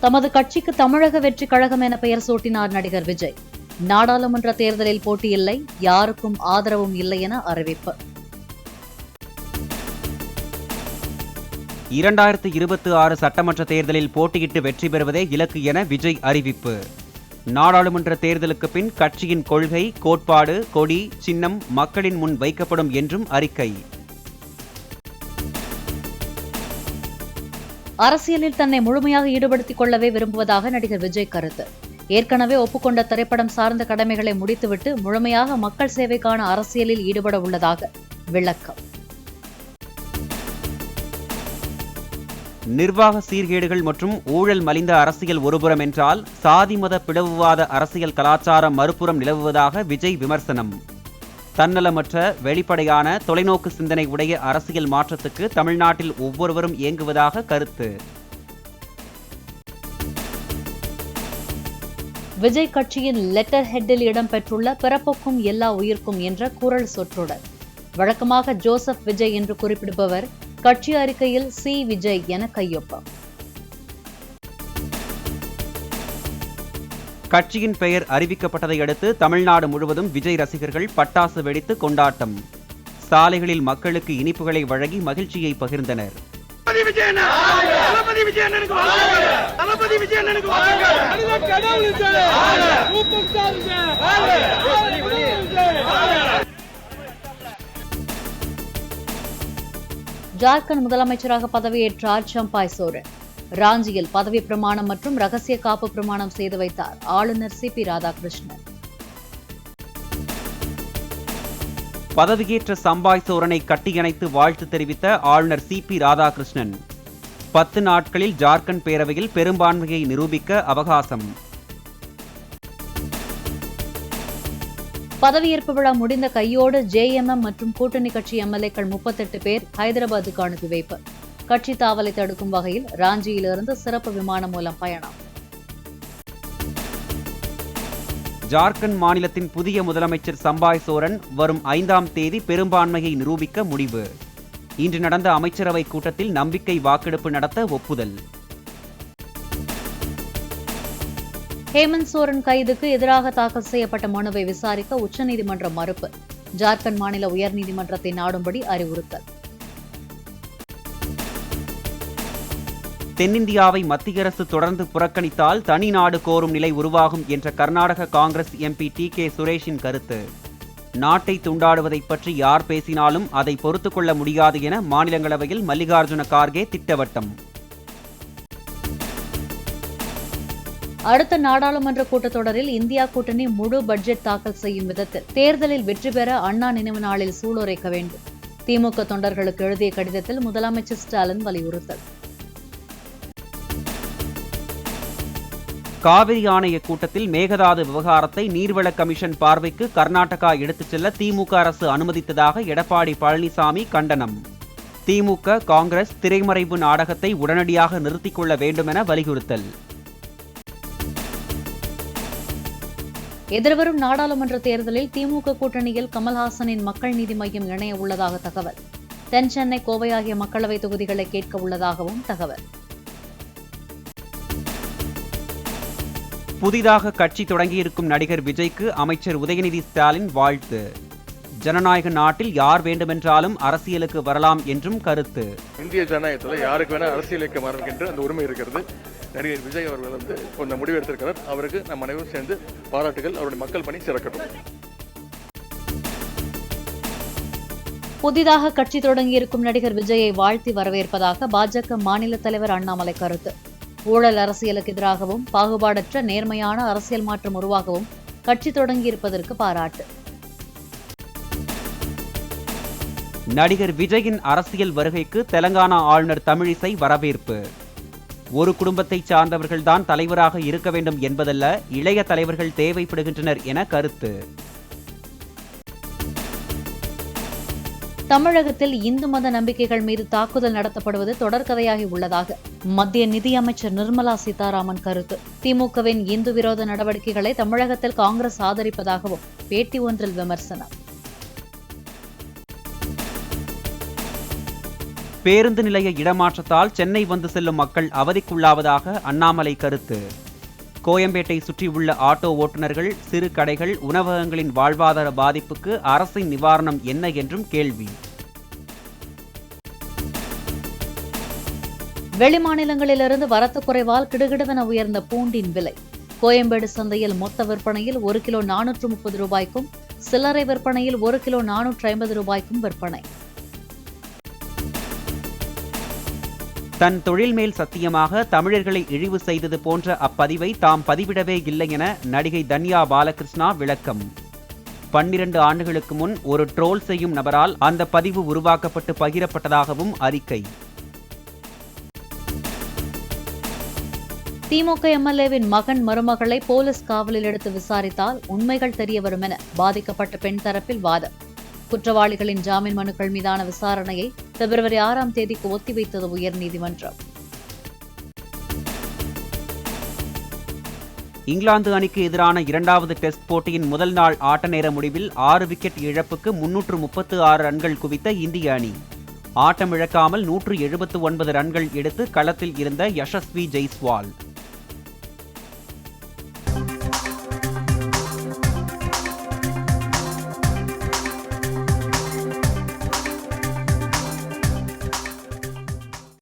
தமது கட்சிக்கு தமிழக வெற்றி கழகம் என பெயர் சூட்டினார் நடிகர் விஜய். நாடாளுமன்ற தேர்தலில் போட்டியில்லை, யாருக்கும் ஆதரவும் இல்லை என அறிவிப்பு. 2026 சட்டமன்ற தேர்தலில் போட்டியிட்டு வெற்றி பெறுவதே இலக்கு என விஜய் அறிவிப்பு. நாடாளுமன்ற தேர்தலுக்கு பின் கட்சியின் கொள்கை, கோட்பாடு, கொடி, சின்னம் மக்களின் முன் வைக்கப்படும் என்றும் அறிக்கை. அரசியலில் தன்னை முழுமையாக ஈடுபடுத்திக் கொள்ளவே விரும்புவதாக நடிகர் விஜய் கருத்து. ஏற்கனவே ஒப்புக்கொண்ட திரைப்படம் சார்ந்த கடமைகளை முடித்துவிட்டு முழுமையாக மக்கள் சேவைக்கான அரசியலில் ஈடுபட உள்ளதாக விளக்கம். நிர்வாக சீர்கேடுகள் மற்றும் ஊழல் மலிந்த அரசியல் ஒருபுறம் என்றால், சாதி மத பிளவுவாத அரசியல் கலாச்சாரம் மறுபுறம் நிலவுவதாக விஜய் விமர்சனம். தன்னலமற்ற, வெளிப்படையான, தொலைநோக்கு சிந்தனை உடைய அரசியல் மாற்றத்துக்கு தமிழ்நாட்டில் ஒவ்வொருவரும் இயங்குவதாக கருத்து. விஜய் கட்சியின் லெட்டர் ஹெட்டில் இடம்பெற்றுள்ள பிறப்புக்கும் எல்லா உயிர்க்கும் என்ற குரல் சொற்றொடர். வழக்கமாக ஜோசப் விஜய் என்று குறிப்பிடுபவர் கட்சி அறிக்கையில் சி விஜய் என கையொப்பம். கட்சியின் பெயர் அறிவிக்கப்பட்டதை அடுத்து தமிழ்நாடு முழுவதும் விஜய் ரசிகர்கள் பட்டாசு வெடித்து கொண்டாட்டம். சாலைகளில் மக்களுக்கு இனிப்புகளை வழங்கி மகிழ்ச்சியை பகிர்ந்தனர். ஜார்க்கண்ட் முதலமைச்சராக பதவியேற்றார் சம்பாய் சோரன். ராஞ்சியில் பதவி பிரமாணம் மற்றும் ரகசிய காப்பு பிரமாணம் செய்து வைத்தார் ஆளுநர் சிபி ராதாகிருஷ்ணன். பதவியேற்ற சம்பாய் சோரனை கட்டியணைத்து வாழ்த்து தெரிவித்த ஆளுநர் சிபி ராதாகிருஷ்ணன். 10 நாட்களில் ஜார்க்கண்ட் பேரவையில் பெரும்பான்மையை நிரூபிக்க அவகாசம். பதவியேற்பு விழா முடிந்த கையோடு ஜேஎம்எம் மற்றும் கூட்டணி கட்சி எம்எல்ஏக்கள் 38 பேர் ஹைதராபாத்துக்கு அனுப்பி வைப்பு. கட்சி தாவலை தடுக்கும் வகையில் ராஞ்சியிலிருந்து சிறப்பு விமானம் மூலம் பயணம். ஜார்க்கண்ட் மாநிலத்தின் புதிய முதலமைச்சர் சம்பாய் சோரன் வரும் 5ஆம் தேதி பெரும்பான்மையை நிரூபிக்க முடிவு. இன்று நடந்த அமைச்சரவை கூட்டத்தில் நம்பிக்கை வாக்கெடுப்பு நடத்த ஒப்புதல். ஹேமந்த் சோரன் கைதுக்கு எதிராக தாக்கல் செய்யப்பட்ட மனுவை விசாரிக்க உச்சநீதிமன்றம் மறுப்பு. ஜார்க்கண்ட் மாநில உயர்நீதிமன்றத்தை நாடும்படி அறிவுறுத்தல். தென்னிந்தியாவை மத்திய அரசு தொடர்ந்து புறக்கணித்தால் தனி நாடு கோரும் நிலை உருவாகும் என்ற கர்நாடக காங்கிரஸ் எம்பி டி.கே. சுரேஷின் கருத்து. நாட்டை துண்டாடுவதை பற்றி யார் பேசினாலும் அதை பொறுத்துக் கொள்ள முடியாது என மாநிலங்களவையில் மல்லிகார்ஜுன கார்கே திட்டவட்டம். அடுத்த நாடாளுமன்ற கூட்டத்தொடரில் இந்தியா கூட்டணி முழு பட்ஜெட் தாக்கல் செய்யும் விதத்தில் தேர்தலில் வெற்றி பெற அண்ணா நினைவு நாளில் சூளுரைக்க வேண்டும். திமுக தொண்டர்களுக்கு எழுதிய கடிதத்தில் முதலமைச்சர் ஸ்டாலின் வலியுறுத்தல். காவிரி ஆணைய கூட்டத்தில் மேகதாது விவகாரத்தை நீர்வள கமிஷன் பார்வைக்கு கர்நாடகா எடுத்துச் செல்ல திமுக அரசு அனுமதித்ததாக எடப்பாடி பழனிசாமி கண்டனம். திமுக, காங்கிரஸ் திரைமறைவு நாடகத்தை உடனடியாக நிறுத்திக் கொள்ள வேண்டும் என வலியுறுத்தல். எதிர்வரும் நாடாளுமன்ற தேர்தலில் திமுக கூட்டணியில் கமல்ஹாசனின் மக்கள் நீதி மய்யம் இணைய உள்ளதாக தகவல். தென் சென்னை, கோவை ஆகிய மக்களவை தொகுதிகளை கேட்க உள்ளதாகவும் தகவல். புதிதாக கட்சி தொடங்கியிருக்கும் நடிகர் விஜய்க்கு அமைச்சர் உதயநிதி ஸ்டாலின் வாழ்த்து. ஜனநாயக நாட்டில் யார் வேண்டுமென்றாலும் அரசியலுக்கு வரலாம் என்றும் கருத்து. இந்திய ஜனநாயகத்தில் யாருக்கு வேணா அரசியலுக்கு வரலாம் அந்த உரிமை இருக்கிறது. நடிகர் விஜய் அவர்கள் கொஞ்சம் முடிவெடுத்திருக்கிறார். அவருக்கு நம் அனைவரும் சேர்ந்து பாராட்டுகள். அவருடைய மக்கள் பணி சிறக்கட்டும். புதிதாக கட்சி தொடங்கியிருக்கும் நடிகர் விஜயை வாழ்த்தி வரவேற்பதாக பாஜக மாநில தலைவர் அண்ணாமலை கருத்து. ஊழல் அரசியலுக்கு எதிராகவும் பாகுபாடற்ற நேர்மையான அரசியல் மாற்றம் உருவாகவும் கட்சி தொடங்கியிருப்பதற்கு பாராட்டு. நடிகர் விஜயின் அரசியல் வருகைக்கு தெலங்கானா ஆளுநர் தமிழிசை வரவேற்பு. ஒரு குடும்பத்தை சார்ந்தவர்கள்தான் தலைவராக இருக்க வேண்டும் என்பதல்ல, இளைய தலைவர்கள் தேவைப்படுகின்றனர் என கருத்து. தமிழகத்தில் இந்து மத நம்பிக்கைகள் மீது தாக்குதல் நடத்தப்படுவது தொடர்கதையாகி உள்ளதாக மத்திய நிதியமைச்சர் நிர்மலா சீதாராமன் கருத்து. திமுகவின் இந்து விரோத நடவடிக்கைகளை தமிழகத்தில் காங்கிரஸ் ஆதரிப்பதாகவும் பேட்டி ஒன்றில் விமர்சனம். பேருந்து நிலைய இடமாற்றத்தால் சென்னை வந்து செல்லும் மக்கள் அவதிக்குள்ளாவதாக அண்ணாமலை கருத்து. கோயம்பேட்டை சுற்றியுள்ள ஆட்டோ ஓட்டுநர்கள், சிறு கடைகள், உணவகங்களின் வாழ்வாதார பாதிப்புக்கு அரசின் நிவாரணம் என்ன என்றும் கேள்வி. வெளிமாநிலங்களிலிருந்து வரத்து குறைவால் கிடுகிடுவென உயர்ந்த பூண்டின் விலை. கோயம்பேடு சந்தையில் மொத்த விற்பனையில் 1 கிலோ 430 ரூபாய்க்கும், சில்லறை விற்பனையில் 1 கிலோ 450 ரூபாய்க்கும் விற்பனை. தன் தொழில் மேல் சத்தியமாக தமிழர்களை இழிவு செய்தது போன்ற அப்பதிவை தாம் பதிவிடவே இல்லை என நடிகை தன்யா பாலகிருஷ்ணா விளக்கம். 12 ஆண்டுகளுக்கு முன் ஒரு ட்ரோல் செய்யும் நபரால் அந்த பதிவு உருவாக்கப்பட்டு பகிரப்பட்டதாகவும் அறிக்கை. திமுக எம்எல்ஏவின் மகன் மருமகளை போலீஸ் காவலில் எடுத்து விசாரித்தால் உண்மைகள் தெரியவரும் என பாதிக்கப்பட்ட பெண் தரப்பில் வாதம். குற்றவாளிகளின் ஜாமீன் மனுக்கள் மீதான விசாரணையை பிப்ரவரி 6ஆம் தேதிக்கு ஒத்திவைத்தது உயர்நீதிமன்றம். இங்கிலாந்து அணிக்கு எதிரான 2வது டெஸ்ட் போட்டியின் முதல் நாள் ஆட்ட நேர முடிவில் 6 விக்கெட் இழப்புக்கு 336 ரன்கள் குவித்த இந்திய அணி ஆட்டமிழக்காமல் 179 ரன்கள் எடுத்து களத்தில் இருந்த யசஸ்வி ஜெய்ஸ்வால்